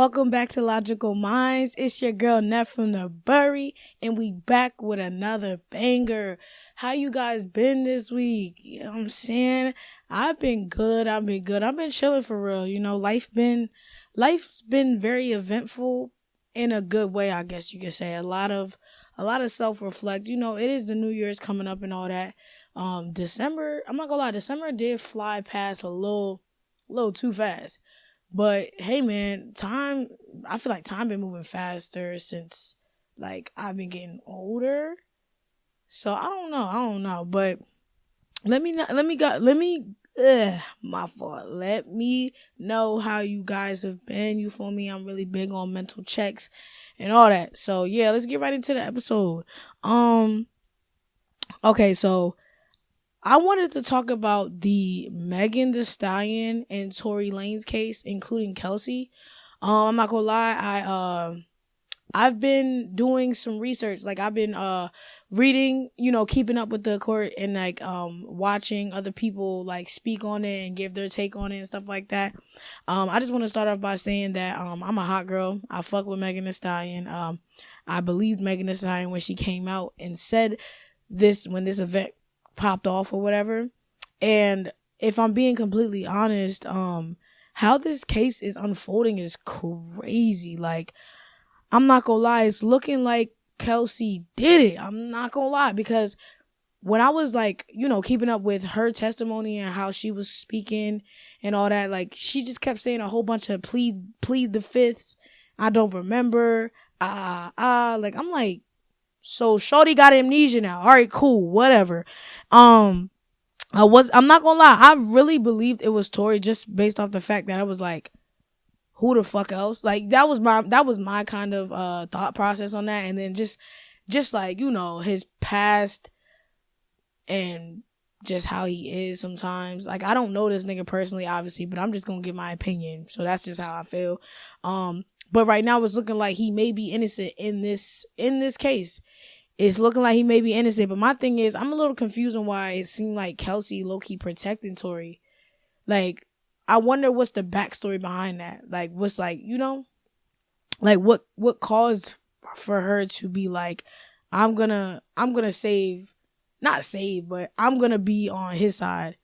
Welcome back to Logical Minds. It's your girl Nef from the Bury, and we back with another banger. How you guys been this week? You know what I'm saying? I've been good. I've been chilling for real. You know, life's been very eventful in a good way, I guess you could say. A lot of self-reflect. You know, it is the New Year's coming up and all that. December, I'm not gonna lie, December did fly past a little too fast. But hey man, I feel like time been moving faster since like I've been getting older. So I don't know. But let me know how you guys have been. You feel me? I'm really big on mental checks and all that. So yeah, let's get right into the episode. Okay, so I wanted to talk about the Megan Thee Stallion and Tory Lanez case, including Kelsey. I'm not gonna lie, I've been doing some research. Like I've been reading, you know, keeping up with the court and like watching other people like speak on it and give their take on it and stuff like that. I just want to start off by saying that I'm a hot girl. I fuck with Megan Thee Stallion. I believed Megan Thee Stallion when she came out and said this when this event popped off or whatever. And if I'm being completely honest, how this case is unfolding is crazy. Like, I'm not gonna lie, it's looking like Kelsey did it. I'm not gonna lie, because when I was like, you know, keeping up with her testimony and how she was speaking and all that, like she just kept saying a whole bunch of plead the fifths. I don't remember. Like I'm like, so shorty got amnesia now. All right, cool, whatever. I'm not gonna lie, I really believed it was Tory just based off the fact that I was like, who the fuck else? Like that was my kind of thought process on that. And then just like, you know, his past and just how he is sometimes. Like I don't know this nigga personally, obviously, but I'm just gonna give my opinion. So that's just how I feel. But right now it's looking like he may be innocent in this case. It's looking like he may be innocent. But my thing is, I'm a little confused on why it seemed like Kelsey low-key protecting Tory. Like, I wonder what's the backstory behind that. Like, what's like, you know? Like, what caused for her to be like, I'm gonna not save, but I'm gonna be on his side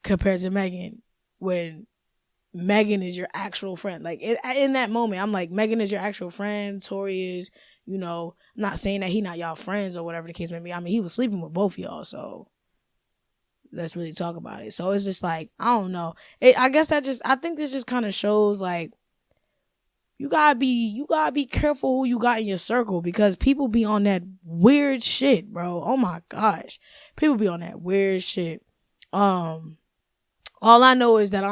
compared to Megan, when Megan is your actual friend. Like, in that moment, I'm like, Megan is your actual friend. Tory is, you know, I'm not saying that he not y'all friends or whatever the case may be. I mean, he was sleeping with both of y'all, so let's really talk about it. So it's just like, I don't know. I think this just kind of shows like, you gotta be careful who you got in your circle, because people be on that weird shit, bro. Oh my gosh. People be on that weird shit. All I know is that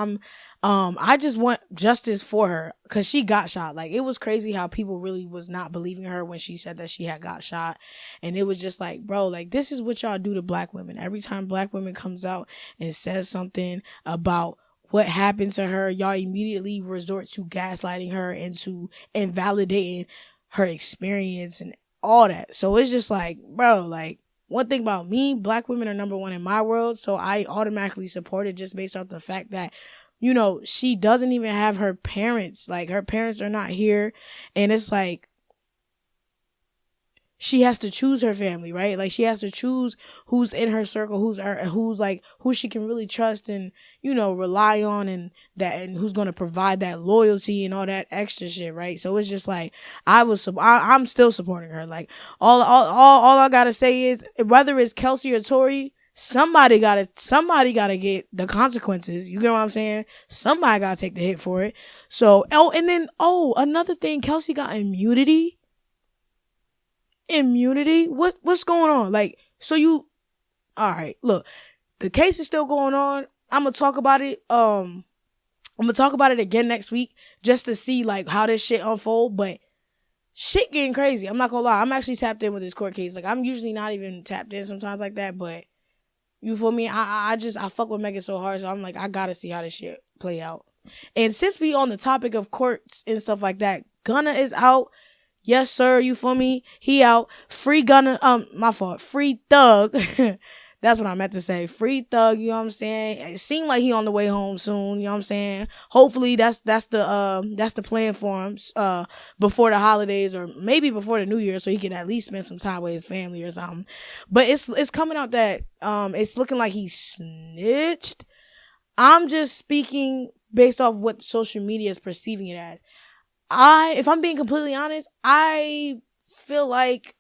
I just want justice for her, because she got shot. Like, it was crazy how people really was not believing her when she said that she had got shot. And it was just like, bro, like, this is what y'all do to black women. Every time black women comes out and says something about what happened to her, y'all immediately resort to gaslighting her and to invalidating her experience and all that. So it's just like, bro, like, one thing about me, black women are number one in my world. So I automatically support it just based off the fact that, you know, she doesn't even have her parents. Like, her parents are not here. And it's like, she has to choose her family, right? Like, she has to choose who's in her circle, who she can really trust and, you know, rely on, and who's going to provide that loyalty and all that extra shit, right? So it's just like, I'm still supporting her. Like, all I gotta say is, whether it's Kelsey or Tory, somebody gotta get the consequences. You get what I'm saying? Somebody gotta take the hit for it. So, another thing, Kelsey got immunity. What's going on? Like, so alright, look, the case is still going on. I'm gonna talk about it. I'm gonna talk about it again next week, just to see like how this shit unfold. But shit getting crazy. I'm not gonna lie. I'm actually tapped in with this court case. Like, I'm usually not even tapped in sometimes like that, but you feel me? I fuck with Megan so hard, so I'm like, I gotta see how this shit play out. And since we on the topic of courts and stuff like that, Gunna is out. Yes, sir. You feel me? He out. Free Gunna. Free Thug. That's what I meant to say. Free Thug, you know what I'm saying? It seemed like he on the way home soon, you know what I'm saying? Hopefully that's the plan for him, before the holidays or maybe before the New Year, so he can at least spend some time with his family or something. But it's coming out that, it's looking like he snitched. I'm just speaking based off what social media is perceiving it as. If I'm being completely honest, I feel like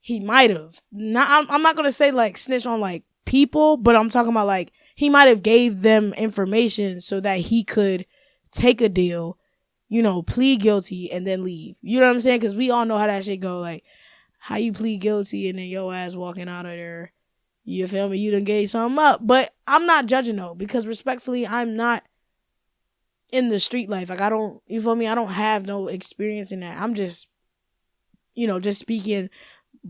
he might have. I'm not gonna say like snitch on like people, but I'm talking about like he might have gave them information so that he could take a deal, plead guilty and then leave. You know what I'm saying? Because we all know how that shit go. Like, how you plead guilty and then your ass walking out of there. You feel me? You done gave something up. But I'm not judging though, because respectfully, I'm not in the street life. Like, you feel me? I don't have no experience in that. I'm just, just speaking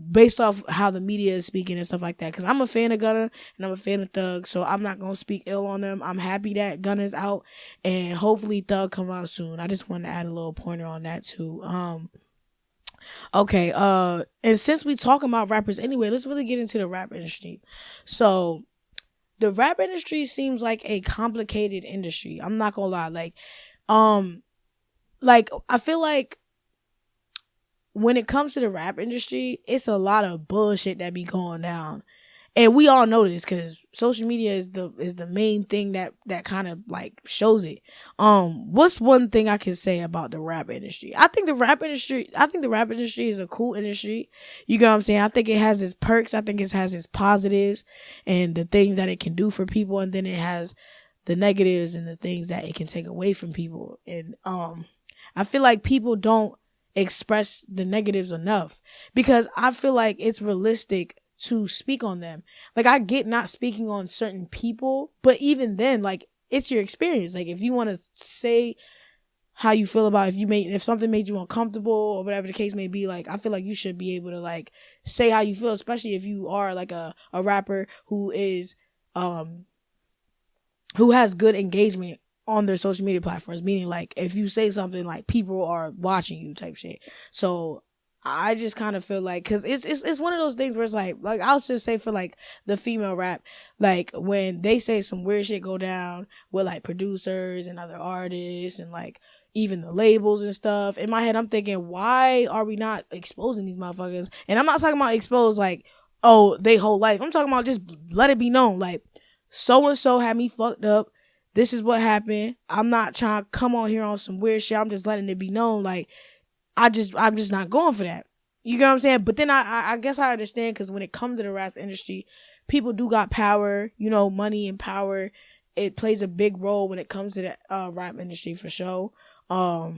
based off how the media is speaking and stuff like that. Because I'm a fan of Gunna and I'm a fan of Thug, so I'm not going to speak ill on them. I'm happy that Gunna's out and hopefully Thug come out soon. I just wanted to add a little pointer on that too. Okay, and since we talking about rappers anyway, let's really get into the rap industry. So, the rap industry seems like a complicated industry. I'm not gonna lie. I feel like when it comes to the rap industry, it's a lot of bullshit that be going down. And we all know this because social media is the main thing that kind of like shows it. What's one thing I can say about the rap industry? I think the rap industry is a cool industry. You know what I'm saying? I think it has its perks. I think it has its positives and the things that it can do for people, and then it has the negatives and the things that it can take away from people. And I feel like people don't express the negatives enough, because I feel like it's realistic to speak on them. Like, I get not speaking on certain people, but even then, like, it's your experience. Like, if you want to say how you feel about if something made you uncomfortable or whatever the case may be, like, I feel like you should be able to like say how you feel, especially if you are like a rapper who is who has good engagement on their social media platforms, meaning like if you say something, like, people are watching you type shit. So I just kind of feel like, cause it's one of those things where it's like I'll just say for like the female rap, like when they say some weird shit go down with like producers and other artists and like even the labels and stuff, in my head I'm thinking, why are we not exposing these motherfuckers? And I'm not talking about expose like, oh, they whole life. I'm talking about just let it be known, like, so and so had me fucked up. This is what happened. I'm not trying to come on here on some weird shit. I'm just letting it be known. Like, I'm just not going for that. You get what I'm saying? But then I guess I understand, because when it comes to the rap industry, people do got power, money and power. It plays a big role when it comes to the rap industry for sure. I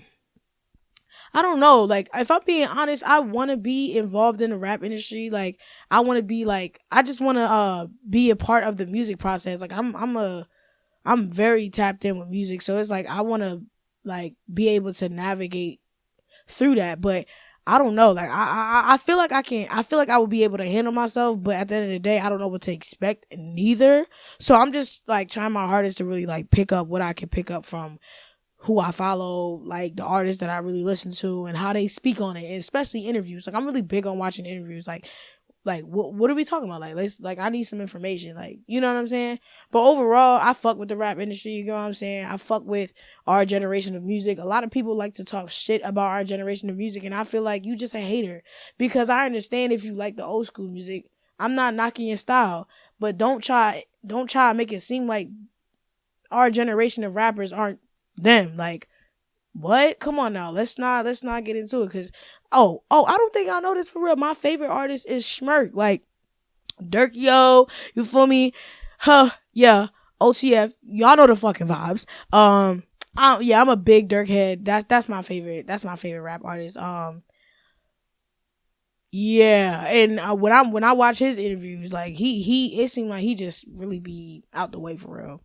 don't know. Like, if I'm being honest, I want to be involved in the rap industry. Like, I want to be like, I just want to be a part of the music process. Like, I'm very tapped in with music, so it's like I want to like be able to navigate through that. But I don't know. Like, I feel like I feel like I would be able to handle myself, but at the end of the day, I don't know what to expect neither. So I'm just like trying my hardest to really like pick up what I can pick up from who I follow, like the artists that I really listen to and how they speak on it, and especially interviews. Like, I'm really big on watching interviews. Like what are we talking about? Like I need some information. Like, you know what I'm saying? But overall, I fuck with the rap industry. You know what I'm saying? I fuck with our generation of music. A lot of people like to talk shit about our generation of music, and I feel like you just a hater, because I understand if you like the old school music. I'm not knocking your style, but don't try to make it seem like our generation of rappers aren't them. Like, what? Come on now. Let's not get into it, because I don't think y'all know this for real. My favorite artist is Schmirk. Like, Durkio, you feel me? Yeah, OTF. Y'all know the fucking vibes. I'm a big Durk head. That's my favorite. That's my favorite rap artist. Yeah, and when I watch his interviews, like it seemed like he just really be out the way for real.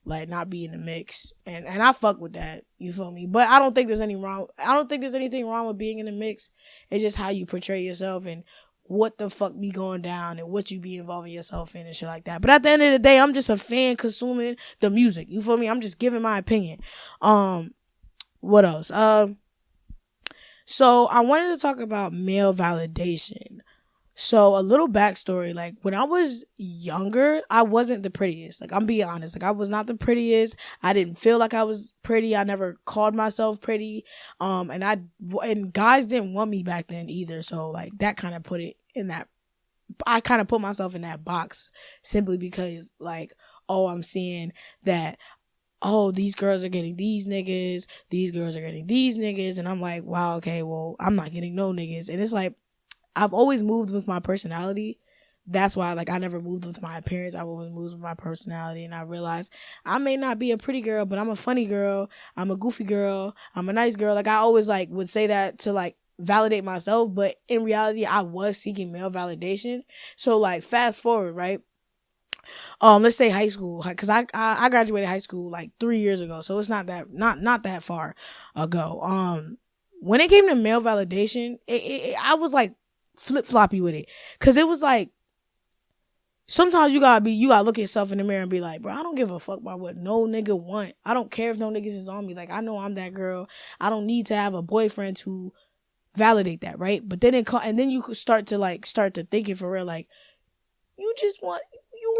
Like, not be in the mix, and I fuck with that. You feel me? But I don't think there's anything wrong with being in the mix. It's just how you portray yourself and what the fuck be going down and what you be involving yourself in and shit like that. But at the end of the day, I'm just a fan consuming the music. You feel me? I'm just giving my opinion. What else? So I wanted to talk about male validation. So a little backstory, like when I was younger, I wasn't the prettiest. Like I'm being honest, like I was not the prettiest. I didn't feel like I was pretty. I never called myself pretty. And guys didn't want me back then either. So like that kind of put it in that, I kind of put myself in that box simply because like, oh, I'm seeing that, oh, these girls are getting these girls are getting these niggas. And I'm like, wow, okay, well, I'm not getting no niggas. And it's like, I've always moved with my personality. That's why, like, I never moved with my appearance. I always moved with my personality. And I realized I may not be a pretty girl, but I'm a funny girl. I'm a goofy girl. I'm a nice girl. Like, I always, like, would say that to, like, validate myself. But in reality, I was seeking male validation. So, like, fast forward, right? Let's say high school, because I graduated high school, like, 3 years ago. So, it's not that far ago. When it came to male validation, I was, like, flip-floppy with it, because it was like sometimes you gotta look at yourself in the mirror and be like, bro, I don't give a fuck about what no nigga want. I don't care if no niggas is on me. Like, I know I'm that girl. I don't need to have a boyfriend to validate that, right? But then and then you could start to thinking for real, like, you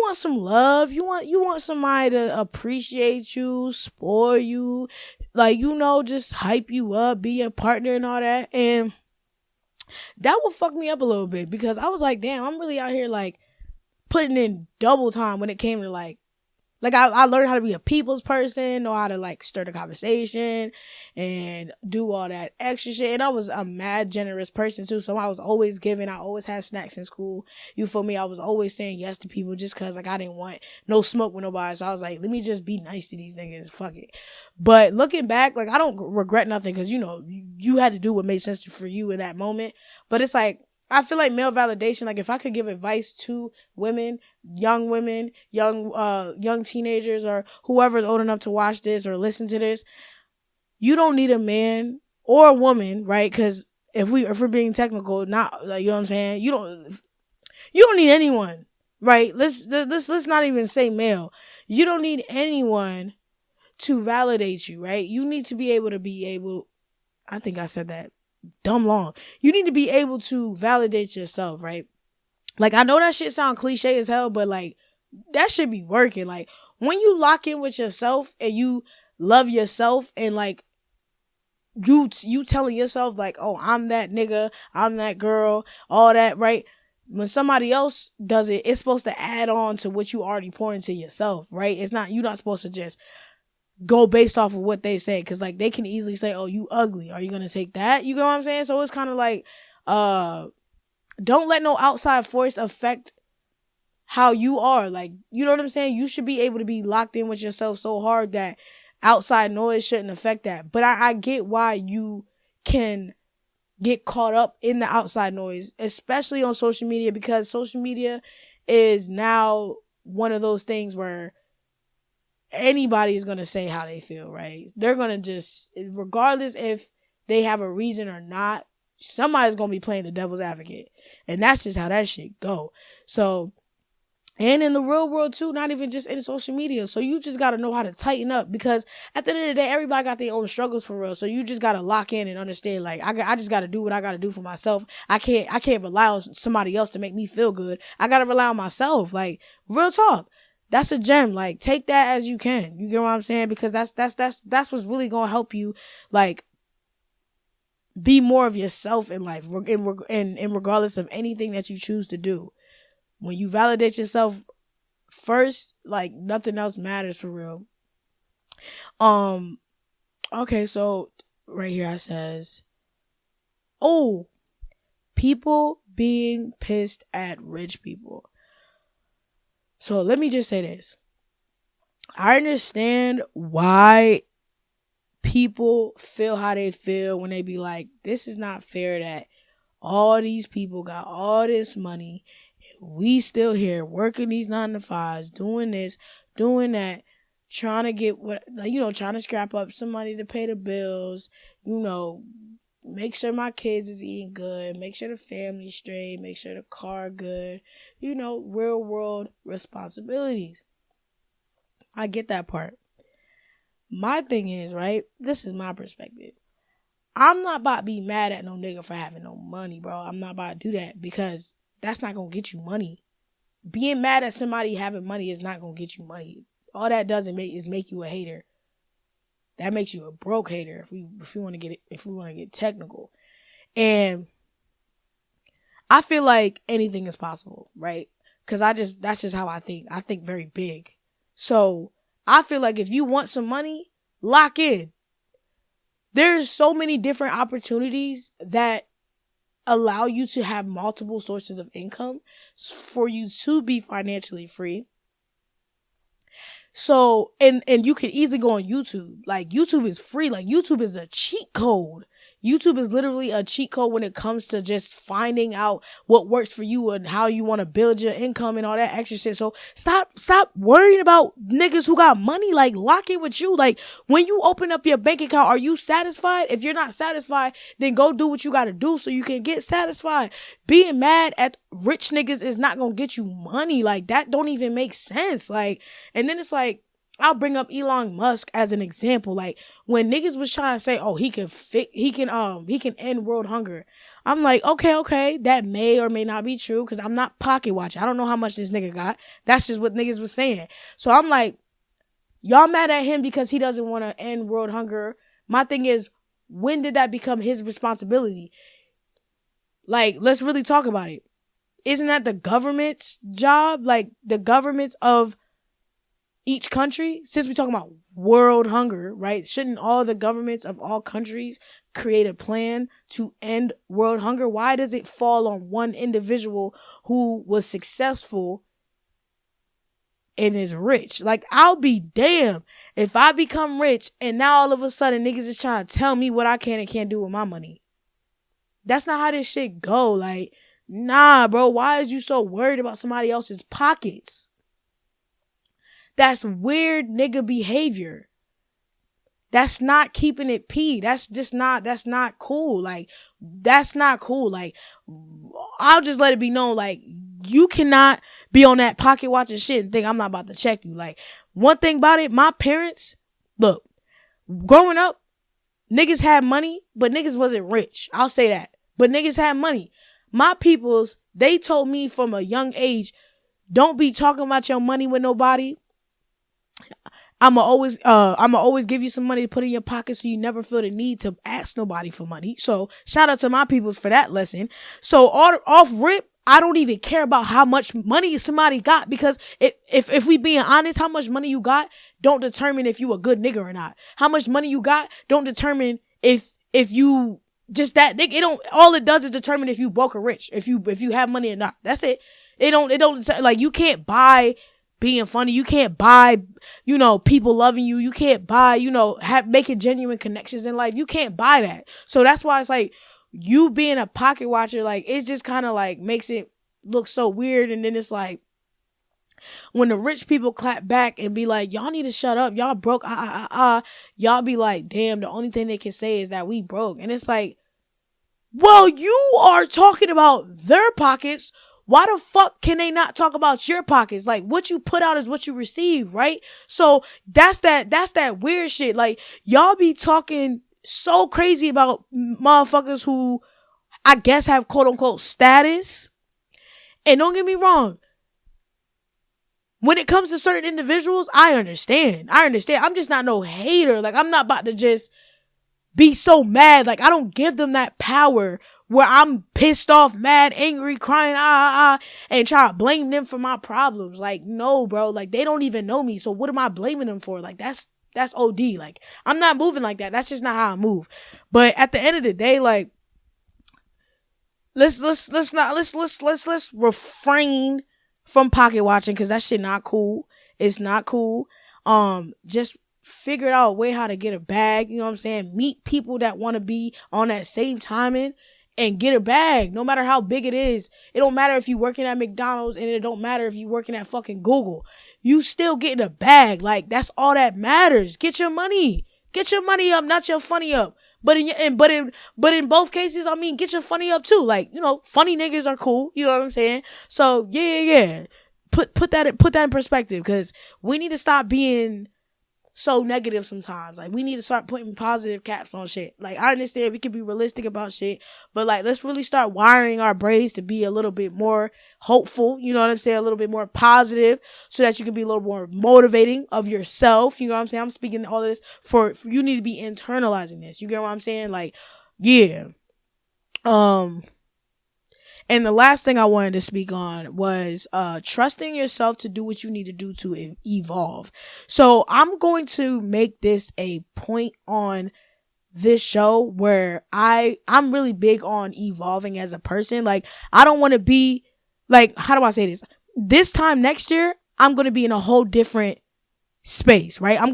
want some love. You want somebody to appreciate you, spoil you, like, just hype you up, be your partner and all that. And that would fuck me up a little bit, because I was like, damn, I'm really out here, like, putting in double time when it came to, like I learned how to be a people's person, know how to, like, start a conversation and do all that extra shit. And I was a mad generous person too. So I was always giving. I always had snacks in school. You feel me? I was always saying yes to people just cause, like, I didn't want no smoke with nobody. So I was like, let me just be nice to these niggas. Fuck it. But looking back, like, I don't regret nothing, cause you had to do what made sense for you in that moment. But it's like, I feel like male validation, like, if I could give advice to women, young teenagers, or whoever's old enough to watch this or listen to this, you don't need a man or a woman, right? Because if we're being technical, not, like, you know what I'm saying? You don't need anyone, right? Let's not even say male. You don't need anyone to validate you, right? You need to be able, I think I said that dumb long. You need to be able to validate yourself, right? Like, I know that shit sound cliche as hell, but, like, that should be working. Like, when you lock in with yourself and you love yourself, and, like, you telling yourself, like, oh, I'm that nigga, I'm that girl, all that, right? When somebody else does it, it's supposed to add on to what you already pour into yourself, right? You're not supposed to just go based off of what they say, because, like, they can easily say, oh, you ugly, are you gonna take that? You know what I'm saying? So it's kind of like, don't let no outside force affect how you are. Like, you know what I'm saying? You should be able to be locked in with yourself so hard that outside noise shouldn't affect that. But I get why you can get caught up in the outside noise, especially on social media, because social media is now one of those things where anybody is going to say how they feel, right? They're going to just, regardless if they have a reason or not, somebody's going to be playing the devil's advocate. And that's just how that shit go. So, and in the real world too, not even just in social media. So you just got to know how to tighten up, because at the end of the day, everybody got their own struggles for real. So you just got to lock in and understand, like, I just got to do what I got to do for myself. I can't rely on somebody else to make me feel good. I got to rely on myself. Like, real talk. That's a gem. Like, take that as you can. You get what I'm saying? Because that's what's really going to help you, like, be more of yourself in life, and regardless of anything that you choose to do. When you validate yourself first, like, nothing else matters for real. Okay, so right here it says, oh, people being pissed at rich people. So let me just say this. I understand why people feel how they feel when they be like, this is not fair that all these people got all this money and we still here working these 9-to-5s, doing this, doing that, trying to get trying to scrap up some money to pay the bills, make sure my kids is eating good, make sure the family's straight, make sure the car good, real world responsibilities. I get that part. My thing is, right, this is my perspective. I'm not about to be mad at no nigga for having no money, bro. I'm not about to do that, because that's not gonna get you money. Being mad at somebody having money is not gonna get you money. All that does is make you a hater. That makes you a broke hater if we want to get technical. And I feel like anything is possible, right? Because that's just how I think. I think very big. So I feel like if you want some money, lock in. There's so many different opportunities that allow you to have multiple sources of income for you to be financially free. So, and you can easily go on YouTube. Like, YouTube is free. Like, YouTube is a cheat code. YouTube is literally a cheat code when it comes to just finding out what works for you and how you want to build your income and all that extra shit. So stop worrying about niggas who got money. Like, lock in with you. Like, when you open up your bank account, are you satisfied? If you're not satisfied, then go do what you got to do so you can get satisfied. Being mad at rich niggas is not going to get you money. Like, that don't even make sense. Like, and then it's like, I'll bring up Elon Musk as an example. Like, when niggas was trying to say, oh, he can end world hunger. I'm like, okay, that may or may not be true, because I'm not pocket watching. I don't know how much this nigga got. That's just what niggas was saying. So I'm like, y'all mad at him because he doesn't want to end world hunger. My thing is, when did that become his responsibility? Like, let's really talk about it. Isn't that the government's job? Like, the governments of each country, since we're talking about world hunger, right? Shouldn't all the governments of all countries create a plan to end world hunger? Why does it fall on one individual who was successful and is rich? Like, I'll be damned if I become rich and now all of a sudden niggas is trying to tell me what I can and can't do with my money. That's not how this shit go. Like, nah, bro, why is you so worried about somebody else's pockets? That's weird nigga behavior. That's not keeping it P. That's not cool. Like, that's not cool. Like, I'll just let it be known, like, you cannot be on that pocket watching shit and think I'm not about to check you. Like, one thing about it, my parents, look, growing up, niggas had money, but niggas wasn't rich. I'll say that. But niggas had money. My peoples, they told me from a young age, don't be talking about your money with nobody. I'ma always give you some money to put in your pocket so you never feel the need to ask nobody for money. So shout out to my peoples for that lesson. So off rip, I don't even care about how much money somebody got, because if we being honest, how much money you got don't determine if you a good nigga or not. How much money you got don't determine if you just that nigga. It don't. All it does is determine if you broke or rich. If you have money or not. That's it. It don't like, you can't buy being funny. You can't buy, people loving you. You can't buy, making genuine connections in life. You can't buy that. So that's why it's like, you being a pocket watcher, like, it just kind of like makes it look so weird. And then it's like, when the rich people clap back and be like, y'all need to shut up, y'all broke, y'all be like, damn, the only thing they can say is that we broke. And it's like, well, you are talking about their pockets. Why the fuck can they not talk about your pockets? Like, what you put out is what you receive, right? So that's that weird shit. Like, y'all be talking so crazy about motherfuckers who I guess have quote unquote status. And don't get me wrong, when it comes to certain individuals, I understand. I'm just not no hater. Like, I'm not about to just be so mad. Like, I don't give them that power where I'm pissed off, mad, angry, crying, and try to blame them for my problems. Like, no, bro. Like, they don't even know me. So what am I blaming them for? Like, that's OD. Like, I'm not moving like that. That's just not how I move. But at the end of the day, like, let's refrain from pocket watching, because that shit not cool. It's not cool. Just figure out a way how to get a bag. You know what I'm saying? Meet people that want to be on that same timing and get a bag, no matter how big it is. It don't matter if you working at McDonald's, and it don't matter if you working at fucking Google. You still getting a bag. Like, that's all that matters. Get your money. Get your money up, not your funny up. But in both cases, I mean, get your funny up too. Like, funny niggas are cool. You know what I'm saying? So yeah. Put that in perspective, because we need to stop being so negative sometimes. Like, we need to start putting positive caps on shit. Like, I understand we can be realistic about shit, but like, let's really start wiring our brains to be a little bit more hopeful, you know what I'm saying? A little bit more positive, so that you can be a little more motivating of yourself, you know what I'm saying? I'm speaking all of this for you need to be internalizing this, you get what I'm saying? Like, yeah. And the last thing I wanted to speak on was trusting yourself to do what you need to do to evolve. So I'm going to make this a point on this show where I'm really big on evolving as a person. Like, I don't want to be like, how do I say this? This time next year, I'm going to be in a whole different space, right? I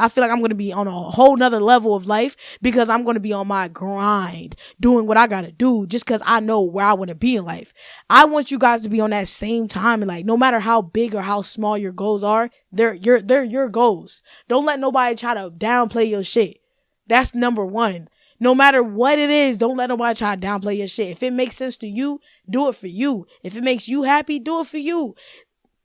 feel like I'm going to be on a whole nother level of life because I'm going to be on my grind, doing what I got to do just because I know where I want to be in life. I want you guys to be on that same time, and like, no matter how big or how small your goals are, they're your goals. Don't let nobody try to downplay your shit. That's number one. No matter what it is, don't let nobody try to downplay your shit. If it makes sense to you, do it for you. If it makes you happy, do it for you.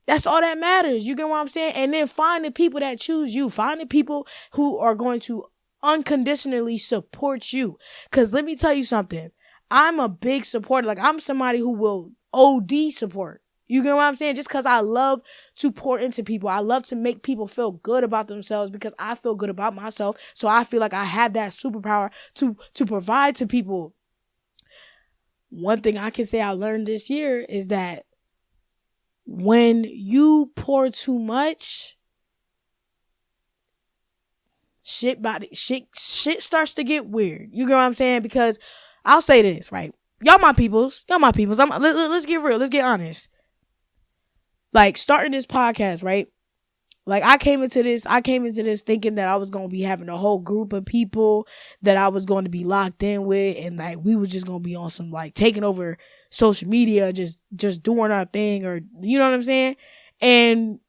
That's all that matters. You get what I'm saying? And then find the people that choose you. Find the people who are going to unconditionally support you. Because let me tell you something. I'm a big supporter. Like, I'm somebody who will OD support. You get what I'm saying? Just because I love to pour into people. I love to make people feel good about themselves because I feel good about myself. So I feel like I have that superpower to provide to people. One thing I can say I learned this year is that when you pour too much, shit starts to get weird. You get what I'm saying? Because I'll say this, right? Y'all my peoples. Let's get real. Let's get honest. Like, starting this podcast, right? Like, I came into this thinking that I was going to be having a whole group of people that I was going to be locked in with, and like, we were just going to be on some like taking over social media, just doing our thing, or you know what I'm saying? And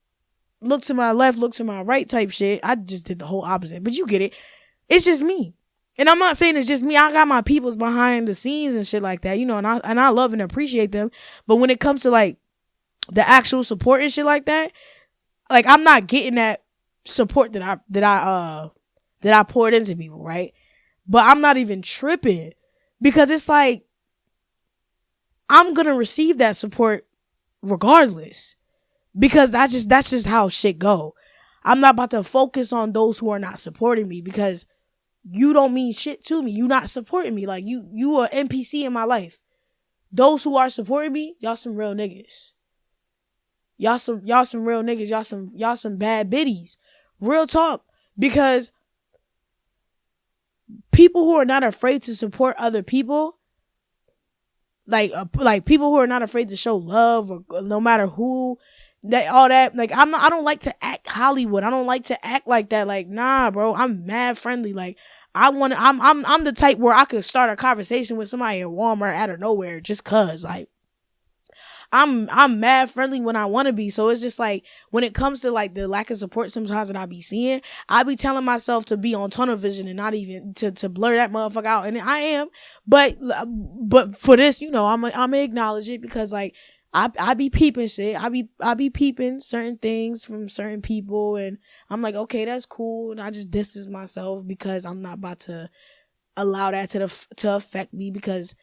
look to my left, look to my right type shit. I just did the whole opposite, but you get it. It's just me. And I'm not saying it's just me. I got my peoples behind the scenes and shit like that, you know, and I love and appreciate them. But when it comes to like the actual support and shit like that, like, I'm not getting that support that I poured into people, right? But I'm not even tripping because it's like, I'm gonna receive that support regardless, because that's just how shit go. I'm not about to focus on those who are not supporting me because you don't mean shit to me. You not supporting me. Like, you are NPC in my life. Those who are supporting me, y'all some real niggas. Y'all some real niggas. Y'all some bad biddies. Real talk. Because people who are not afraid to support other people, like people who are not afraid to show love, or no matter who, that all that, like, I don't like to act Hollywood. I don't like to act like that. Like, nah, bro, I'm mad friendly. Like, I'm the type where I could start a conversation with somebody in Walmart out of nowhere just cause, like, I'm mad friendly when I want to be. So it's just like, when it comes to like the lack of support sometimes that I be seeing, I be telling myself to be on tunnel vision and not even to blur that motherfucker out. And I am, but for this, you know, I'm gonna acknowledge it because like, I be peeping shit. I be peeping certain things from certain people, and I'm like, okay, that's cool. And I just distance myself because I'm not about to allow that to affect me, because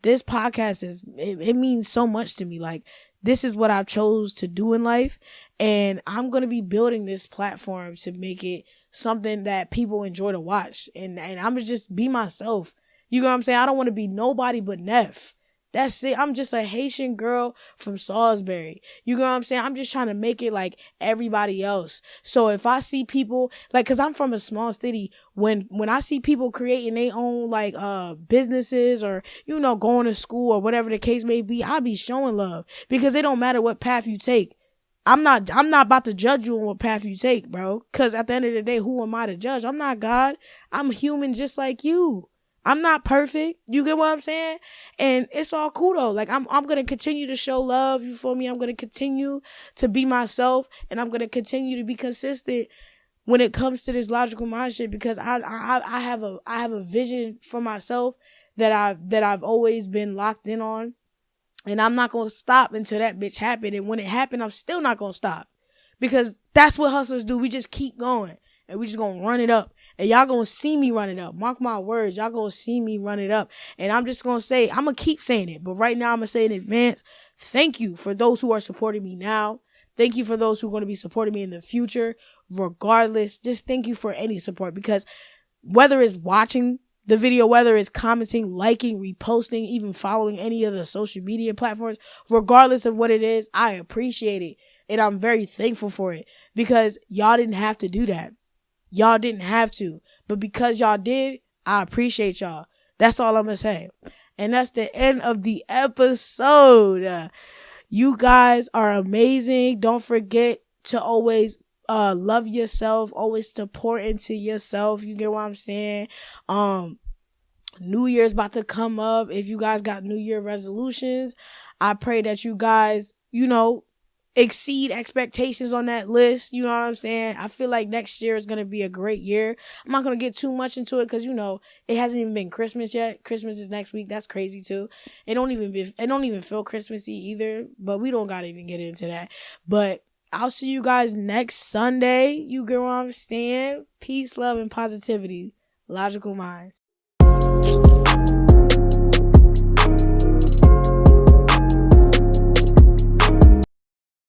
this podcast it means so much to me. Like, this is what I've chose to do in life, and I'm going to be building this platform to make it something that people enjoy to watch. And I'm going to just be myself. You know what I'm saying? I don't want to be nobody but Neff. That's it. I'm just a Haitian girl from Salisbury. You know what I'm saying? I'm just trying to make it like everybody else. So if I see people, like, cause I'm from a small city, when I see people creating their own like businesses, or, you know, going to school or whatever the case may be, I'll be showing love, because it don't matter what path you take. I'm not about to judge you on what path you take, bro. Cause at the end of the day, who am I to judge? I'm not God. I'm human just like you. I'm not perfect. You get what I'm saying? And it's all cool though. Like, I'm going to continue to show love. You feel me? I'm going to continue to be myself, and I'm going to continue to be consistent when it comes to this logical mind shit, because I have a vision for myself that I've always been locked in on, and I'm not going to stop until that bitch happen. And when it happened, I'm still not going to stop, because that's what hustlers do. We just keep going. and we just gonna run it up. And y'all gonna see me run it up. Mark my words. Y'all gonna see me run it up. And I'm just gonna say, I'm gonna keep saying it. But right now, I'm gonna say in advance, thank you for those who are supporting me now. Thank you for those who are going to be supporting me in the future. Regardless, just thank you for any support. Because whether it's watching the video, whether it's commenting, liking, reposting, even following any of the social media platforms, regardless of what it is, I appreciate it. And I'm very thankful for it. Because y'all didn't have to do that. Y'all didn't have to. But because y'all did, I appreciate y'all. That's all I'm going to say. And that's the end of the episode. You guys are amazing. Don't forget to always love yourself. Always to pour into yourself. You get what I'm saying? New Year's about to come up. If you guys got New Year resolutions, I pray that you guys, exceed expectations on that list. You know what I'm saying? I feel like next year is going to be a great year. I'm not going to get too much into it because, it hasn't even been Christmas yet. Christmas is next week. That's crazy too. It don't even feel Christmassy either, but we don't got to even get into that. But I'll see you guys next Sunday. You get what I'm saying? Peace, love, and positivity. Logical Minds.